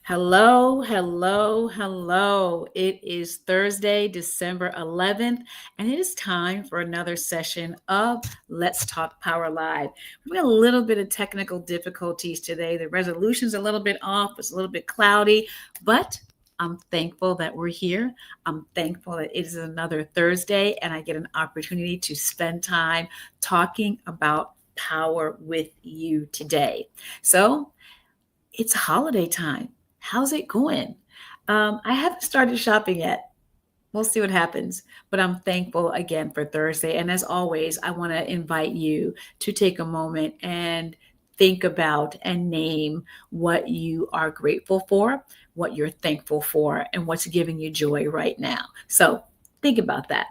Hello, hello, hello. It is Thursday, December 11th, and it is time for another session of Let's Talk Power Live. We had a little bit of technical difficulties today. The resolution's a little bit off, it's a little bit cloudy, but I'm thankful that we're here. I'm thankful that it is another Thursday and I get an opportunity to spend time talking about power with you today. So, it's holiday time. How's it going? I haven't started shopping yet. We'll see what happens, but I'm thankful again for Thursday. And as always, I want to invite you to take a moment and think about and name what you are grateful for, what you're thankful for, and what's giving you joy right now. So think about that.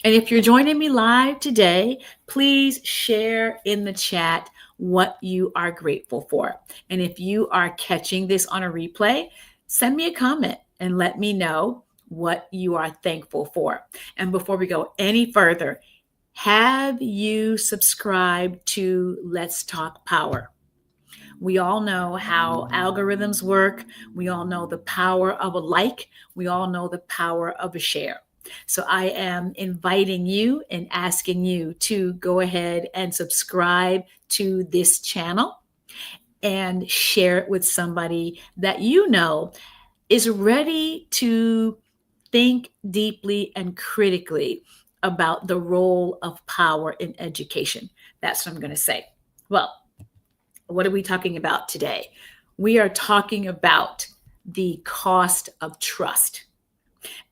And if you're joining me live today, please share in the chat what you are grateful for. And if you are catching this on a replay, send me a comment and let me know what you are thankful for. And before we go any further, have you subscribed to Let's Talk Power? We all know how algorithms work. We all know the power of a like. We all know the power of a share. So I am inviting you and asking you to go ahead and subscribe to this channel and share it with somebody that you know is ready to think deeply and critically about the role of power in education. That's what I'm going to say. Well, what are we talking about today? We are talking about the cost of trust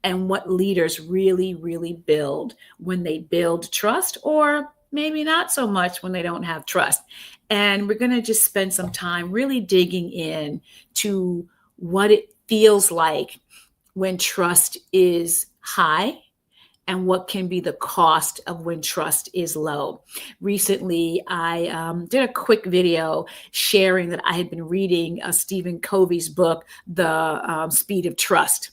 and what leaders really build when they build trust, or maybe not so much when they don't have trust. And we're going to just spend some time really digging in to what it feels like when trust is high and what can be the cost of when trust is low. Recently, I did a quick video sharing that I had been reading Stephen Covey's book, The Speed of Trust.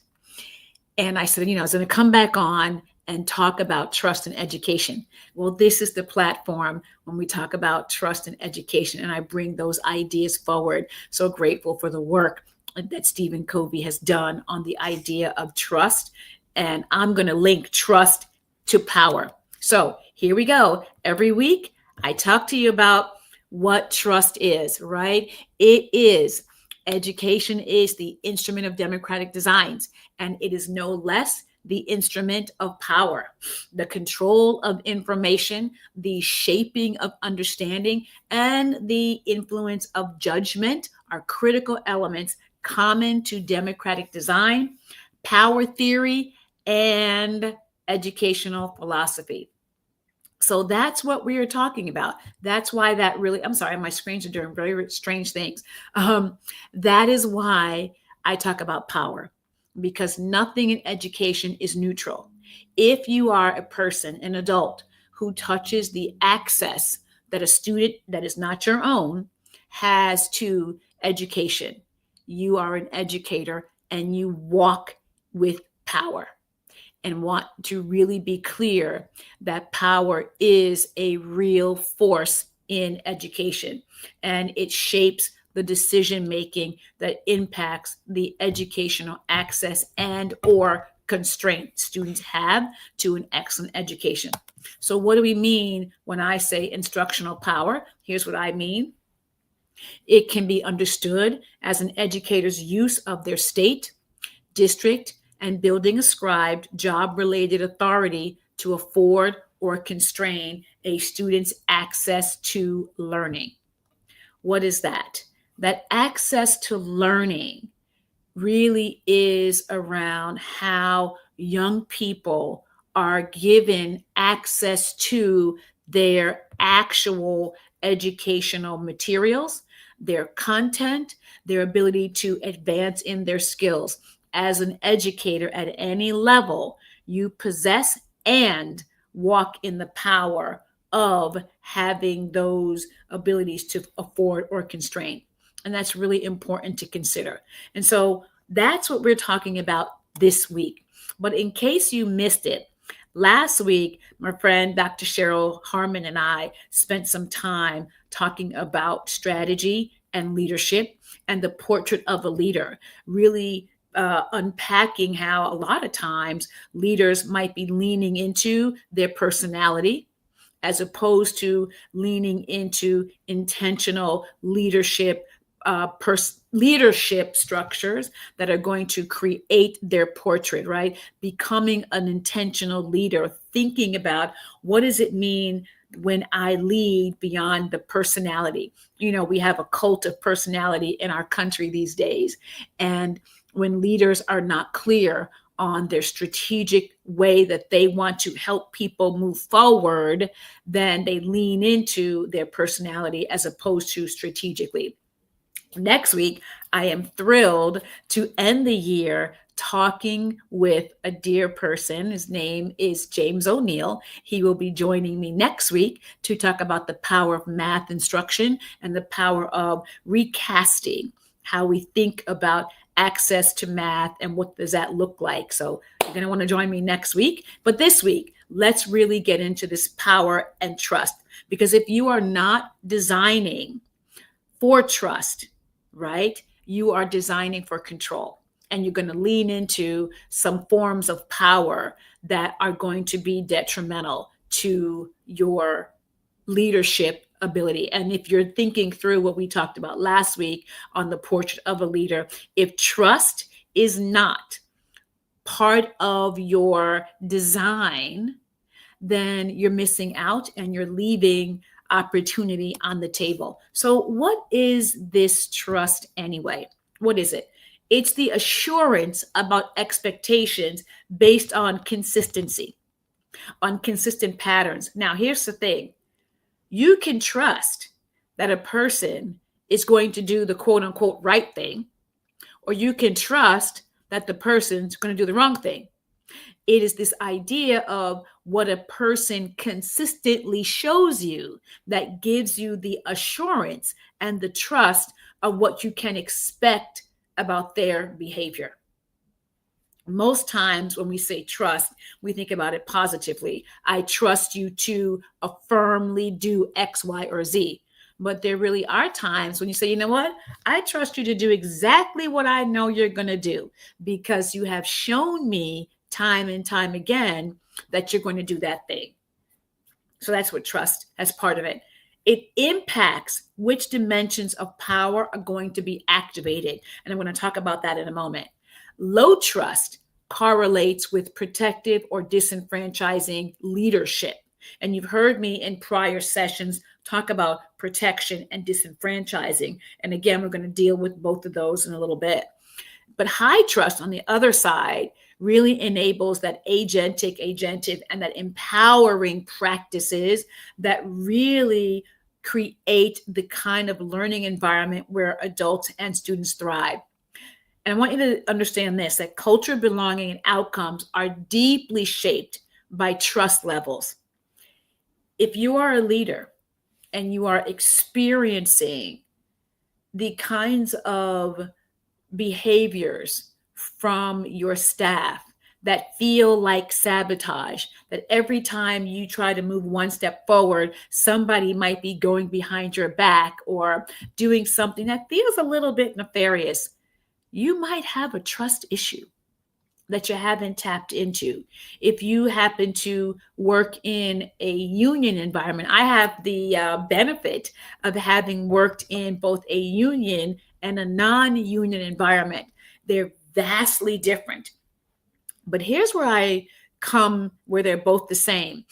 And I said, I was going to come back on and talk about trust and education. Well, this is the platform when we talk about trust and education, and I bring those ideas forward. So grateful for the work that Stephen Covey has done on the idea of trust. And I'm going to link trust to power. So here we go. Every week, I talk to you about what trust is, right? Education is the instrument of democratic designs, and it is no less the instrument of power. The control of information, the shaping of understanding, and the influence of judgment are critical elements common to democratic design, power theory, and educational philosophy. So that's what we are talking about. That's why I'm sorry, my screens are doing very strange things. That is why I talk about power, because nothing in education is neutral. If you are a person, an adult, who touches the access that a student that is not your own has to education, you are an educator and you walk with power. And want to really be clear that power is a real force in education, and it shapes the decision making that impacts the educational access and or constraint students have to an excellent education. So what do we mean when I say instructional power? Here's what I mean. It can be understood as an educator's use of their state, district, and building ascribed job-related authority to afford or constrain a student's access to learning. What is that? That access to learning really is around how young people are given access to their actual educational materials, their content, their ability to advance in their skills. As an educator at any level, you possess and walk in the power of having those abilities to afford or constrain. And that's really important to consider. And so that's what we're talking about this week. But in case you missed it, last week, my friend Dr. Cheryl Harmon and I spent some time talking about strategy and leadership and the portrait of a leader, really unpacking how a lot of times leaders might be leaning into their personality as opposed to leaning into intentional leadership, leadership structures that are going to create their portrait, right? Becoming an intentional leader, thinking about what does it mean when I lead beyond the personality. You know, we have a cult of personality in our country these days. And when leaders are not clear on their strategic way that they want to help people move forward, then they lean into their personality as opposed to strategically. Next week, I am thrilled to end the year talking with a dear person. His name is James O'Neill. He will be joining me next week to talk about the power of math instruction and the power of recasting how we think about access to math and what does that look like. So you're going to want to join me next week. But this week, let's really get into this power and trust. Because if you are not designing for trust, right, you are designing for control. And you're going to lean into some forms of power that are going to be detrimental to your leadership ability. And if you're thinking through what we talked about last week on the portrait of a leader, if trust is not part of your design, then you're missing out and you're leaving opportunity on the table. So, what is this trust anyway? What is it? It's the assurance about expectations based on consistency, on consistent patterns. Now, here's the thing: you can trust that a person is going to do the quote unquote right thing, or you can trust that the person's going to do the wrong thing. It is this idea of what a person consistently shows you that gives you the assurance and the trust of what you can expect about their behavior. Most times when we say trust, we think about it positively. I trust you to affirmly do X, Y, or Z. But there really are times when you say, you know what? I trust you to do exactly what I know you're going to do because you have shown me time and time again that you're going to do that thing. So that's what trust as part of it. It impacts which dimensions of power are going to be activated. And I'm going to talk about that in a moment. Low trust correlates with protective or disenfranchising leadership. And you've heard me in prior sessions talk about protection and disenfranchising. And again, we're going to deal with both of those in a little bit. But high trust on the other side really enables that agentic, and that empowering practices that really create the kind of learning environment where adults and students thrive. And I want you to understand this, that culture, belonging, and outcomes are deeply shaped by trust levels. If you are a leader and you are experiencing the kinds of behaviors from your staff that feel like sabotage, that every time you try to move one step forward, somebody might be going behind your back or doing something that feels a little bit nefarious, you might have a trust issue that you haven't tapped into. If you happen to work in a union environment, I have the benefit of having worked in both a union and a non-union environment. They're vastly different. But here's where I come where they're both the same.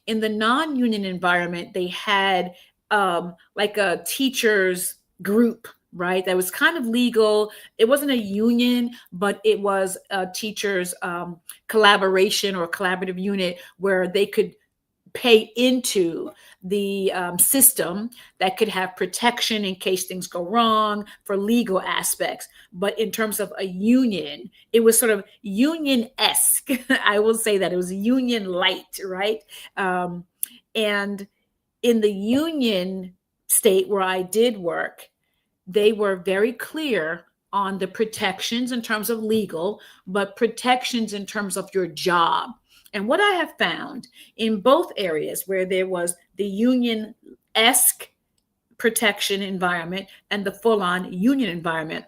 In the non-union environment, they had like a teachers group, right? That was kind of legal. It wasn't a union, but it was a teachers collaboration or collaborative unit where they could pay into the system that could have protection in case things go wrong for legal aspects. But in terms of a union, it was sort of union-esque. I will say that it was union light, right? And in the union state where I did work, they were very clear on the protections in terms of legal, but protections in terms of your job. And what I have found in both areas where there was the union-esque protection environment and the full-on union environment.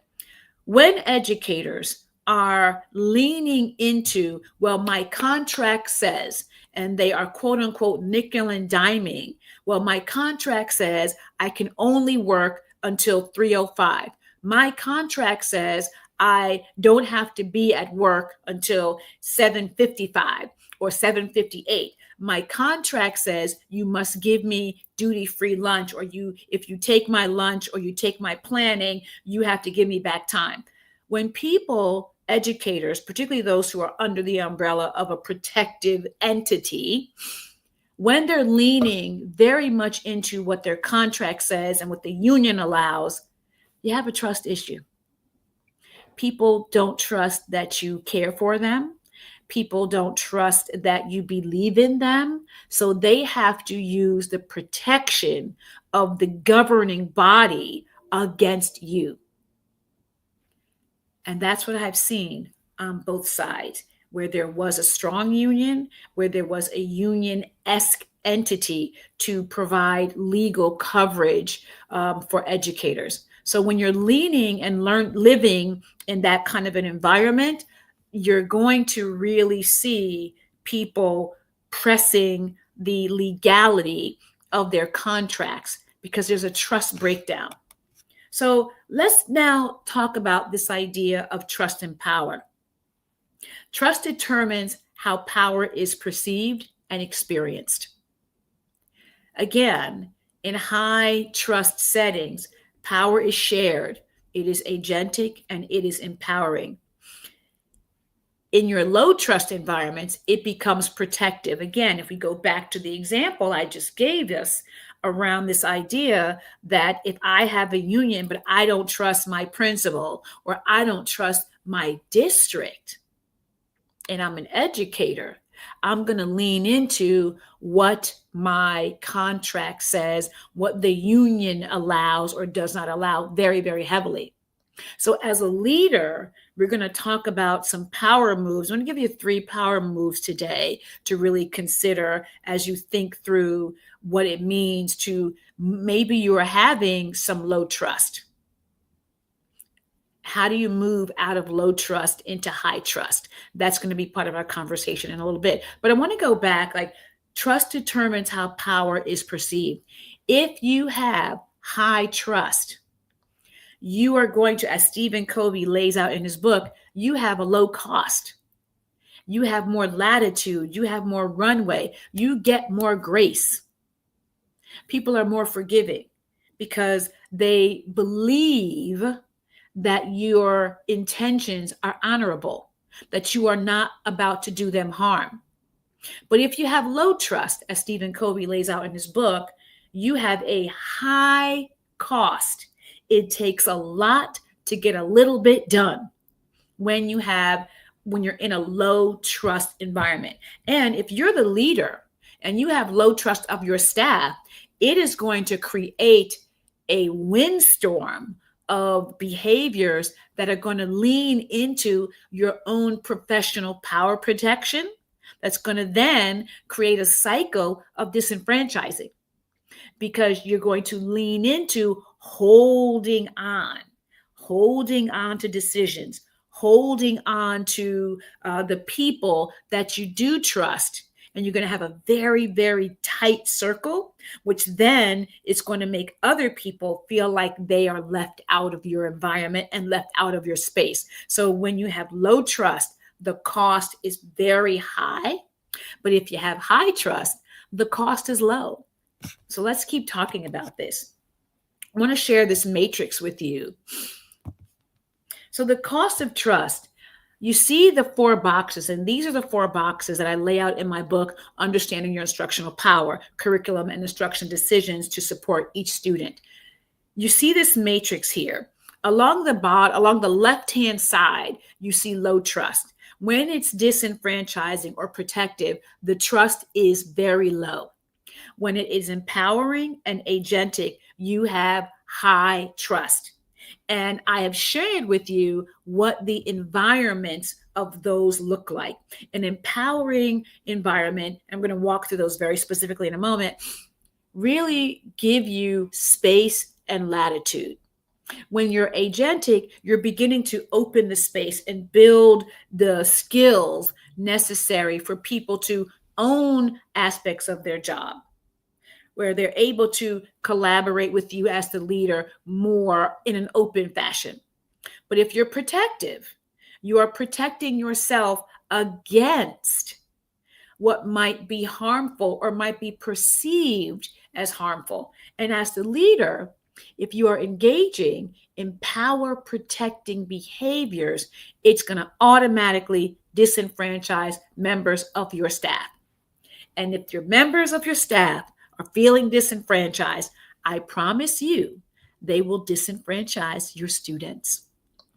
When educators are leaning into, well, my contract says, and they are quote unquote nickel and diming, well, my contract says I can only work until 3:05. My contract says I don't have to be at work until 7:55 or 7:58. My contract says you must give me duty-free lunch, or if you take my lunch or you take my planning, you have to give me back time. When people, educators, particularly those who are under the umbrella of a protective entity, when they're leaning very much into what their contract says and what the union allows, you have a trust issue. People don't trust that you care for them. People don't trust that you believe in them. So they have to use the protection of the governing body against you. And that's what I've seen on both sides, where there was a strong union, where there was a union-esque entity to provide legal coverage for educators. So when you're leaning and living in that kind of an environment, you're going to really see people pressing the legality of their contracts because there's a trust breakdown. So let's now talk about this idea of trust and power. Trust determines how power is perceived and experienced. Again, in high trust settings, power is shared, it is agentic, and it is empowering. In your low trust environments, it becomes protective. Again, if we go back to the example I just gave us around this idea that if I have a union, but I don't trust my principal or I don't trust my district, and I'm an educator, I'm going to lean into what my contract says, what the union allows or does not allow very, very heavily. So as a leader, we're going to talk about some power moves. I'm going to give you 3 power moves today to really consider as you think through what it means to maybe you are having some low trust. How do you move out of low trust into high trust? That's going to be part of our conversation in a little bit. But I want to go back, like trust determines how power is perceived. If you have high trust, you are going to, as Stephen Covey lays out in his book, you have a low cost. You have more latitude. You have more runway. You get more grace. People are more forgiving because they believe that your intentions are honorable, that you are not about to do them harm. But if you have low trust, as Stephen Covey lays out in his book, you have a high cost. It takes a lot to get a little bit done when you're in a low trust environment. And if you're the leader and you have low trust of your staff, it is going to create a windstorm of behaviors that are going to lean into your own professional power protection. That's going to then create a cycle of disenfranchising because you're going to lean into holding on to decisions, holding on to the people that you do trust. And you're going to have a very, very tight circle, which then is going to make other people feel like they are left out of your environment and left out of your space. So when you have low trust, the cost is very high. But if you have high trust, the cost is low. So let's keep talking about this. I want to share this matrix with you. So the cost of trust, you see the 4 boxes, and these are the 4 boxes that I lay out in my book, Understanding Your Instructional Power, Curriculum and Instruction Decisions to Support Each Student. You see this matrix here. Along the left-hand side, you see low trust. When it's disenfranchising or protective, the trust is very low. When it is empowering and agentic, you have high trust. And I have shared with you what the environments of those look like. An empowering environment, I'm going to walk through those very specifically in a moment, really give you space and latitude. When you're agentic, you're beginning to open the space and build the skills necessary for people to own aspects of their job, where they're able to collaborate with you as the leader more in an open fashion. But if you're protective, you are protecting yourself against what might be harmful or might be perceived as harmful. And as the leader, if you are engaging in power protecting behaviors, it's going to automatically disenfranchise members of your staff. And if your members of your staff are feeling disenfranchised, I promise you, they will disenfranchise your students.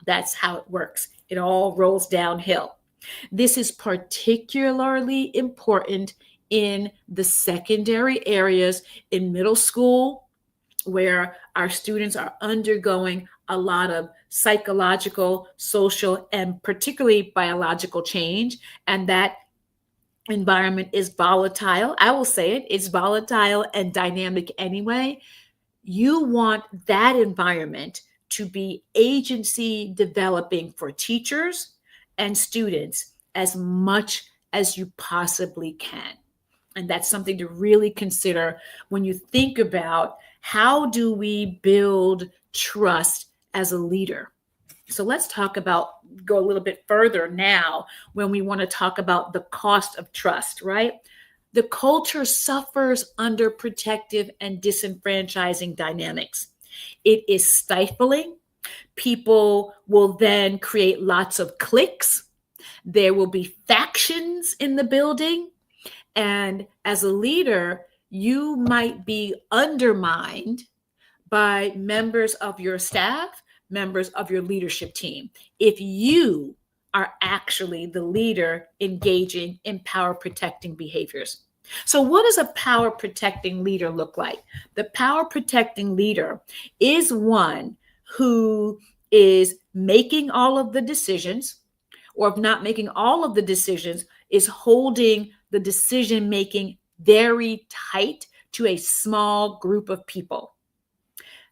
That's how it works. It all rolls downhill. This is particularly important in the secondary areas in middle school, where our students are undergoing a lot of psychological, social, and particularly biological change. And that environment is volatile. I will say it, it's volatile and dynamic anyway. You want that environment to be agency developing for teachers and students as much as you possibly can. And that's something to really consider when you think about how do we build trust as a leader. So let's go a little bit further now when we want to talk about the cost of trust, right? The culture suffers under protective and disenfranchising dynamics. It is stifling. People will then create lots of cliques. There will be factions in the building. And as a leader, you might be undermined by members of your staff, members of your leadership team, if you are actually the leader engaging in power protecting behaviors. So what does a power protecting leader look like? The power protecting leader is one who is making all of the decisions, or if not making all of the decisions, is holding the decision making very tight to a small group of people.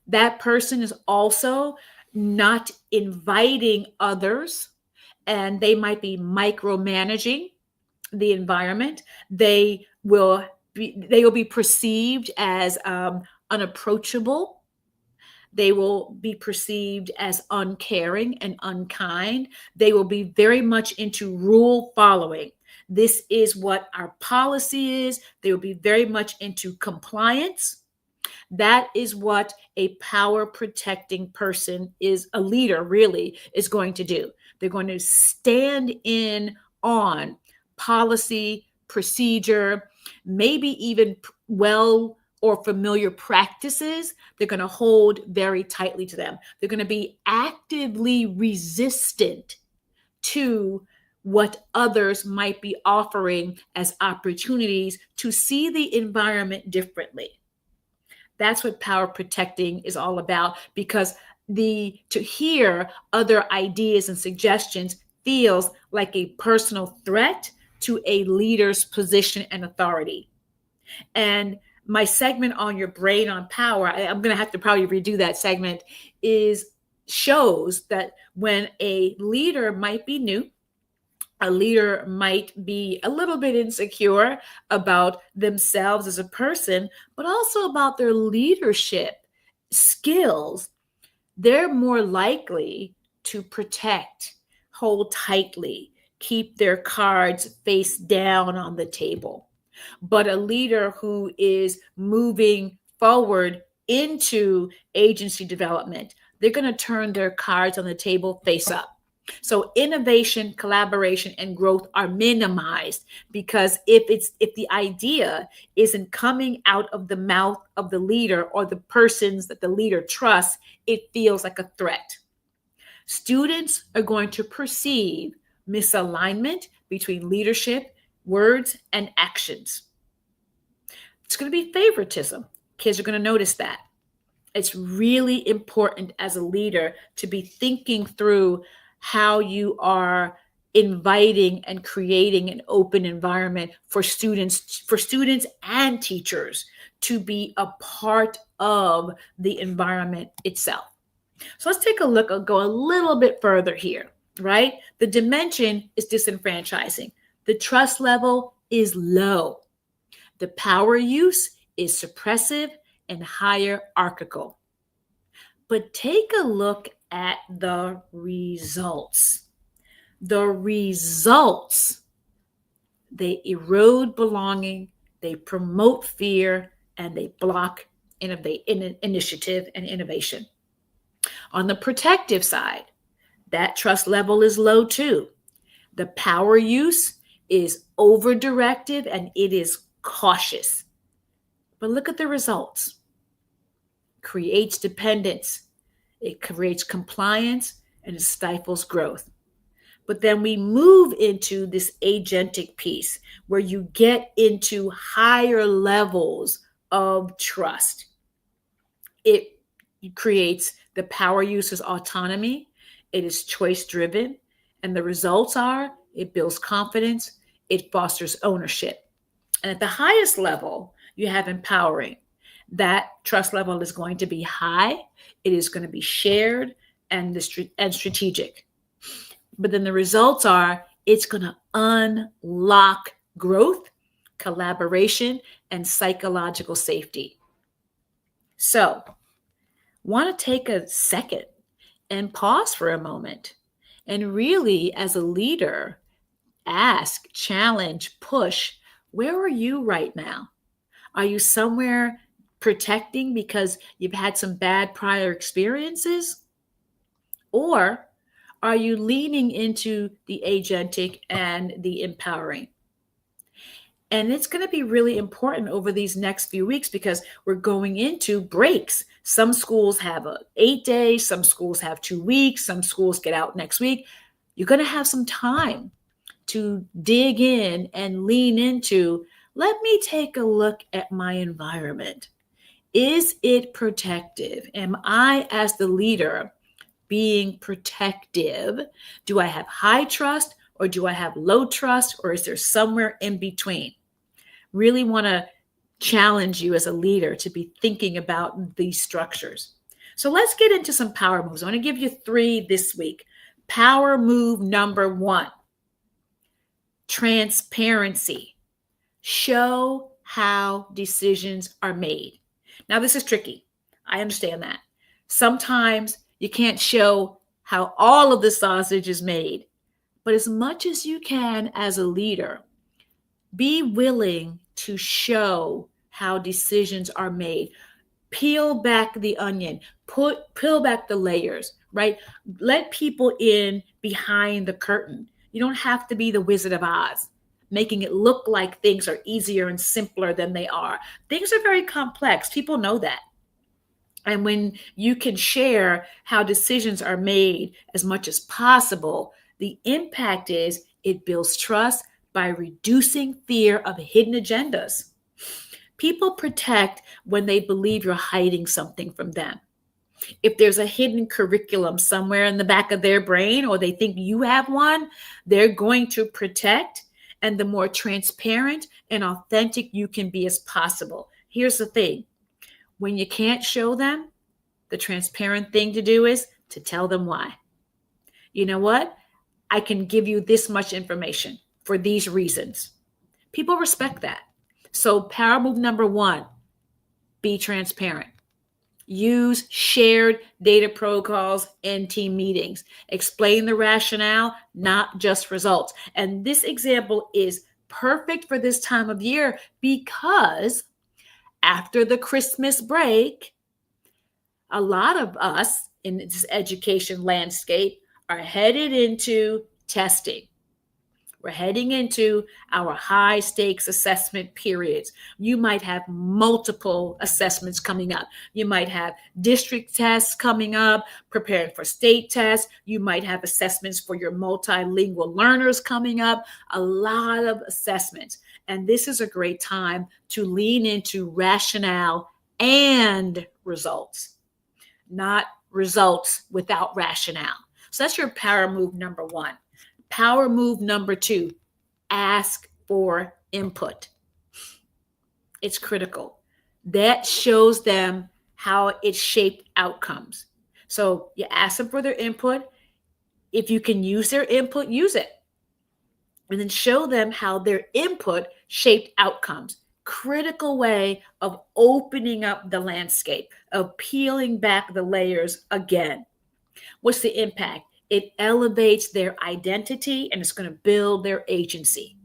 That person is also not inviting others, and they might be micromanaging the environment. They will be perceived as unapproachable. They will be perceived as uncaring and unkind. They will be very much into rule following. This is what our policy is. They will be very much into compliance. That is what a power protecting person, is a leader really, is going to do. They're going to stand in on policy, procedure, maybe even well or familiar practices. They're going to hold very tightly to them. They're going to be actively resistant to what others might be offering as opportunities to see the environment differently. That's what power protecting is all about, because to hear other ideas and suggestions feels like a personal threat to a leader's position and authority. And my segment on your brain on power, I'm going to have to probably redo that segment, shows that when a leader might be new, a leader might be a little bit insecure about themselves as a person, but also about their leadership skills, they're more likely to protect, hold tightly, keep their cards face down on the table. But a leader who is moving forward into agency development, they're going to turn their cards on the table face up. So innovation, collaboration, and growth are minimized, because if the idea isn't coming out of the mouth of the leader or the persons that the leader trusts, it feels like a threat. Students are going to perceive misalignment between leadership, words, and actions. It's going to be favoritism. Kids are going to notice that. It's really important as a leader to be thinking through how you are inviting and creating an open environment for students and teachers to be a part of the environment itself. So let's take a look, I'll go a little bit further here, right? The dimension is disenfranchising. The trust level is low. The power use is suppressive and hierarchical. But take a look at the results. The results, they erode belonging, they promote fear, and they block initiative and innovation. On the protective side, that trust level is low too. The power use is over-directed and it is cautious. But look at the results. Creates dependence, it creates compliance, and it stifles growth. But then we move into this agentic piece where you get into higher levels of trust. It creates the power use as autonomy, it is choice driven, and the results are it builds confidence, it fosters ownership. And at the highest level, you have empowering. That trust level is going to be high, it is going to be shared and strategic. But then the results are it's going to unlock growth, collaboration, and psychological safety. So, want to take a second and pause for a moment and really, as a leader, ask, challenge, push, where are you right now? Are you somewhere protecting because you've had some bad prior experiences? Or are you leaning into the agentic and the empowering? And it's going to be really important over these next few weeks because we're going into breaks. Some schools have 8 days, some schools have 2 weeks, some schools get out next week. You're going to have some time to dig in and lean into, let me take a look at my environment. Is it protective? Am I, as the leader, being protective? Do I have high trust or do I have low trust, or is there somewhere in between? Really want to challenge you as a leader to be thinking about these structures. So let's get into some power moves. I want to give you 3 this week. Power move number 1, transparency. Show how decisions are made. Now, this is tricky. I understand that. Sometimes you can't show how all of the sausage is made, but as much as you can as a leader, be willing to show how decisions are made. Peel back the onion, peel back the layers, right? Let people in behind the curtain. You don't have to be the Wizard of Oz, making it look like things are easier and simpler than they are. Things are very complex. People know that. And when you can share how decisions are made as much as possible, the impact is it builds trust by reducing fear of hidden agendas. People protect when they believe you're hiding something from them. If there's a hidden curriculum somewhere in the back of their brain, or they think you have one, they're going to protect. And the more transparent and authentic you can be as possible. Here's the thing. When you can't show them, the transparent thing to do is to tell them why. You know what? I can give you this much information for these reasons. People respect that. So power move number 1, be transparent. Use shared data protocols and team meetings. Explain the rationale, not just results. And this example is perfect for this time of year because after the Christmas break, a lot of us in this education landscape are headed into testing. We're heading into our high stakes assessment periods. You might have multiple assessments coming up. You might have district tests coming up, preparing for state tests. You might have assessments for your multilingual learners coming up, a lot of assessments. And this is a great time to lean into rationale and results, not results without rationale. So that's your power move number 1. Power move number 2, ask for input. It's critical. That shows them how it shaped outcomes. So you ask them for their input. If you can use their input, use it. And then show them how their input shaped outcomes. Critical way of opening up the landscape, of peeling back the layers again. What's the impact? It elevates their identity and it's going to build their agency.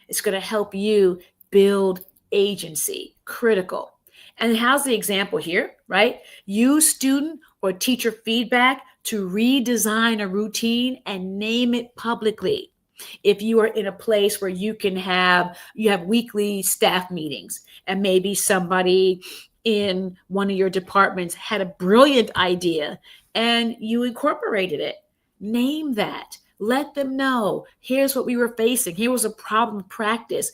It's going to help you build agency. Critical. And how's the example here, right? Use student or teacher feedback to redesign a routine and name it publicly. If you are in a place where you have weekly staff meetings and maybe somebody in one of your departments had a brilliant idea and you incorporated it, name that. Let them know, here's what we were facing. Here was a problem practice.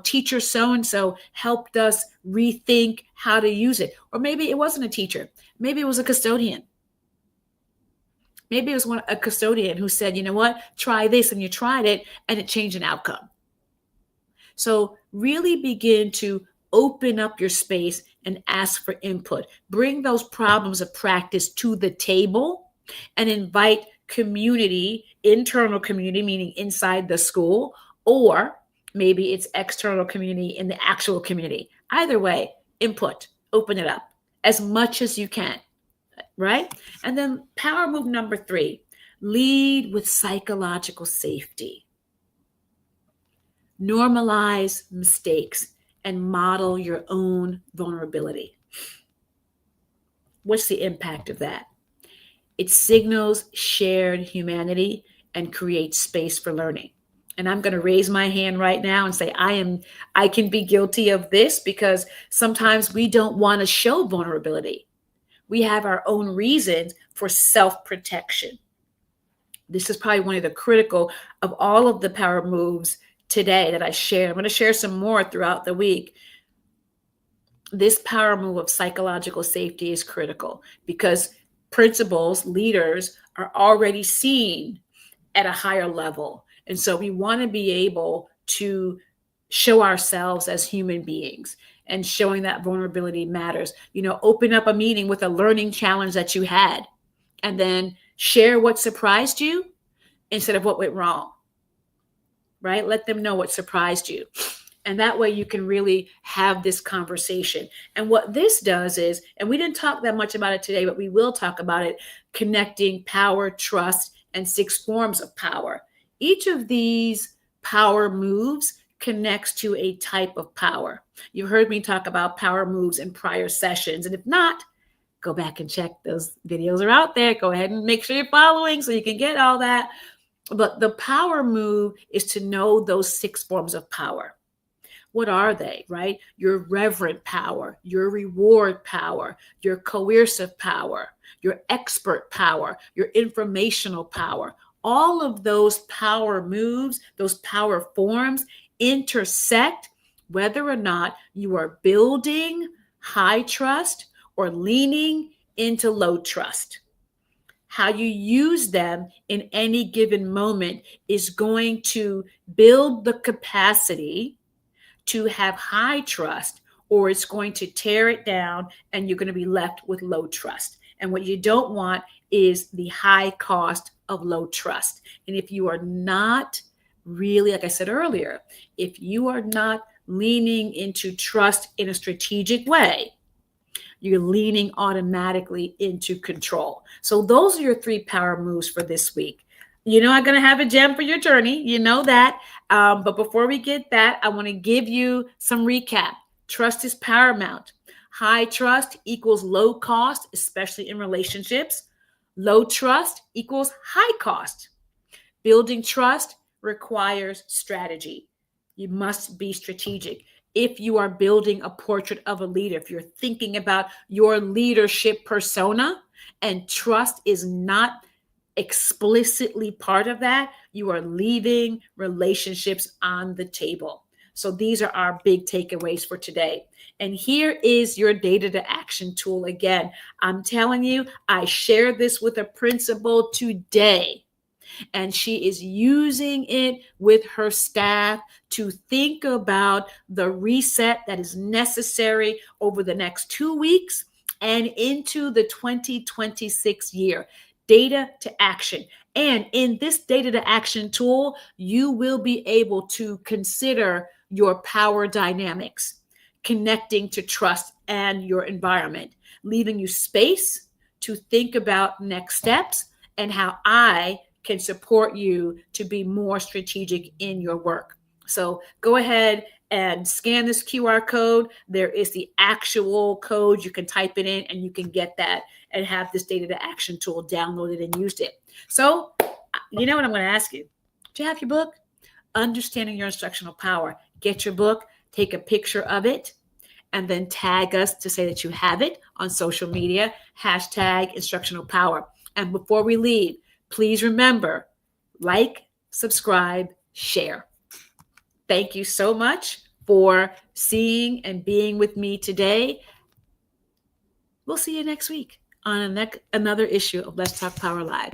Teacher so-and-so helped us rethink how to use it. Or maybe it wasn't a teacher. Maybe it was a custodian. Maybe it was a custodian who said, you know what, try this, and you tried it and it changed an outcome. So really begin to open up your space and ask for input. Bring those problems of practice to the table and invite community, internal community, meaning inside the school, or maybe it's external community in the actual community. Either way, input, open it up as much as you can, right? And then power move number 3, lead with psychological safety. Normalize mistakes and model your own vulnerability. What's the impact of that? It signals shared humanity and creates space for learning. And I'm going to raise my hand right now and say, I can be guilty of this, because sometimes we don't want to show vulnerability. We have our own reasons for self-protection. This is probably one of the critical of all of the power moves today that I shared. I'm going to share some more throughout the week. This power move of psychological safety is critical because principals, leaders are already seen at a higher level. And so we want to be able to show ourselves as human beings, and showing that vulnerability matters. Open up a meeting with a learning challenge that you had, and then share what surprised you instead of what went wrong, right? Let them know what surprised you. And that way you can really have this conversation. And what this does is, and we didn't talk that much about it today, but we will talk about it, connecting power, trust, and 6 forms of power. Each of these power moves connects to a type of power. You heard me talk about power moves in prior sessions. And if not, go back and check. Those videos are out there. Go ahead and make sure you're following so you can get all that. But the power move is to know those 6 forms of power. What are they, right? Your reverent power, your reward power, your coercive power, your expert power, your informational power. All of those power moves, those power forms intersect whether or not you are building high trust or leaning into low trust. How you use them in any given moment is going to build the capacity to have high trust, or it's going to tear it down and you're going to be left with low trust. And what you don't want is the high cost of low trust. And if you are not really, like I said earlier, if you are not leaning into trust in a strategic way, you're leaning automatically into control. So those are your 3 power moves for this week. I'm going to have a gem for your journey. You know that. But before we get that, I want to give you some recap. Trust is paramount. High trust equals low cost, especially in relationships. Low trust equals high cost. Building trust requires strategy. You must be strategic. If you are building a portrait of a leader, if you're thinking about your leadership persona and trust is not explicitly part of that, you are leaving relationships on the table. So these are our big takeaways for today. And here is your data to action tool. Again, I'm telling you, I shared this with a principal today. And she is using it with her staff to think about the reset that is necessary over the next 2 weeks and into the 2026 year. Data to action. And in this data to action tool, you will be able to consider your power dynamics, connecting to trust and your environment, leaving you space to think about next steps and how I can support you to be more strategic in your work. So go ahead and scan this QR code. There is the actual code. You can type it in and you can get that and have this data to action tool downloaded and used it. So, you know what I'm going to ask you? Do you have your book? Understanding Your Instructional Power. Get your book, take a picture of it, and then tag us to say that you have it on social media, hashtag Instructional Power. And before we leave, please remember, like, subscribe, share. Thank you so much for seeing and being with me today. We'll see you next week on another issue of Let's Talk Power Live.